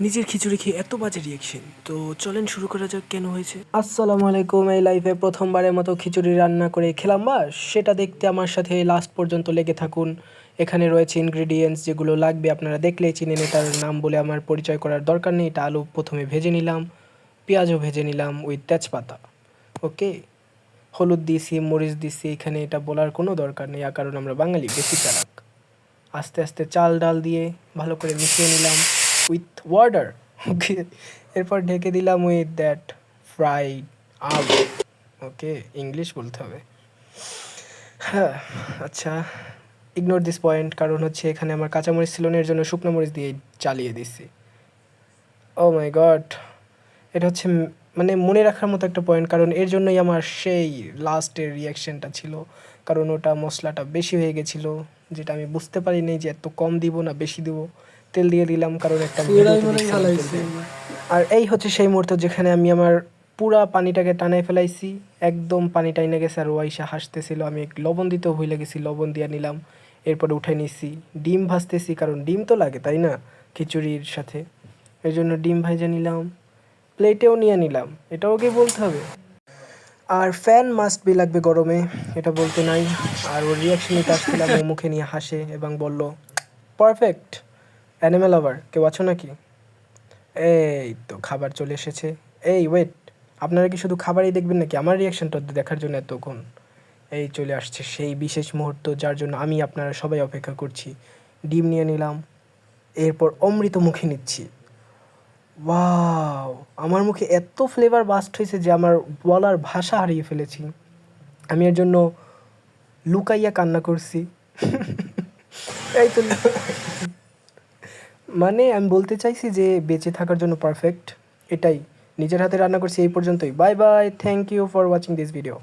নিজের খিচুড়ি খেয়ে এত বাজে রিয়াকশন, তো চলেন শুরু করা যাক কেন হয়েছে। আসসালামু আলাইকুম। এই লাইফে প্রথমবারের মতো খিচুড়ি রান্না করে খেলাম, বা সেটা দেখতে আমার সাথে লাস্ট পর্যন্ত লেগে থাকুন। এখানে রয়েছে ইনগ্রিডিয়েন্টস যেগুলো লাগবে, আপনারা দেখলেই চিনেন। এটার নাম বলে আমার পরিচয় করার দরকার নেই। এটা আলু প্রথমে ভেজে নিলাম, পেঁয়াজও ভেজে নিলাম উইথ তেজপাতা। ওকে, হলুদ দিয়েছি, মরিচ দিয়েছি, এখানে এটা বলার কোনো দরকার নেই, কারণ আমরা বাঙালি বেশি চালাক। আস্তে আস্তে চাল ডাল দিয়ে ভালো করে মিশিয়ে নিলাম উইথ ওয়াটার। ওকে, এরপর ঢেকে দিলাম উইথ দ্যাট ফ্রাইড আলু। ওকে, ইংলিশ বলতে হবে। হ্যাঁ, আচ্ছা, ইগনোর দিস পয়েন্ট, কারণ হচ্ছে এখানে আমার কাঁচামরিচ ছিল না, এর জন্য শুকনো মরিচ দিয়ে চালিয়ে দিছি। ও মাই গড, এটা হচ্ছে মানে মনে রাখার মতো একটা পয়েন্ট, কারণ এর জন্যই আমার সেই লাস্টের রিয়াকশানটা ছিল। কারণ ওটা মশলাটা বেশি হয়ে গেছিলো, যেটা আমি বুঝতে পারিনি যে এত কম দিব না বেশি দিব। তেল দিয়ে দিলাম, কারণ একটা ভিডিওতে দেখছিলাম তেল দিয়ে। আর এই হচ্ছে সেই মুহূর্ত যেখানে আমি আমার পুরা পানিটাকে টানাই ফেলাইছি, একদম পানি টাইনে গেছে। আর ও আইসা হাসতেছিল। আমি লবণ দিতেও ভুলে গেছি, লবণ দিয়ে নিলাম। এরপরে উঠে নিছি, ডিম ভাজতেছি, কারণ ডিম তো লাগে তাই না খিচুড়ির সাথে। এই জন্য ডিম ভাজে নিলাম, প্লেটেও নিয়ে নিলাম, এটাও কি বলতে হবে। আর ফ্যান মাস্ট বি লাগবে গরমে, এটা বলতে নাই। আর ওর রিয়াকশন নিতে আসছিলাম, ও মুখে নিয়ে হাসে এবং বলল পারফেক্ট। অ্যানিমেল লাভার কেউ আছো নাকি? এই তো খাবার চলে এসেছে। এই ওয়েট, আপনারা কি শুধু খাবারই দেখবেন নাকি আমার রিয়াকশনটা দেখার জন্য এতক্ষণ? এই চলে আসছে সেই বিশেষ মুহূর্ত যার জন্য আমি আপনারা সবাই অপেক্ষা করছি। ডিম নিয়ে নিলাম, এরপর অমৃত মুখে নিচ্ছি। ওয়াও, আমার মুখে এত ফ্লেভার বাস্ট হয়েছে যে আমার বলার ভাষা হারিয়ে ফেলেছি। আমি এর জন্য লুকাইয়া কান্না করছি। এই তো মানে আমি বলতে চাইছি যে বেঁচে থাকার জন্য পারফেক্ট এটাই। নিজের হাতে রান্না করছি, এই পর্যন্তই। Bye bye, thank you for watching this video.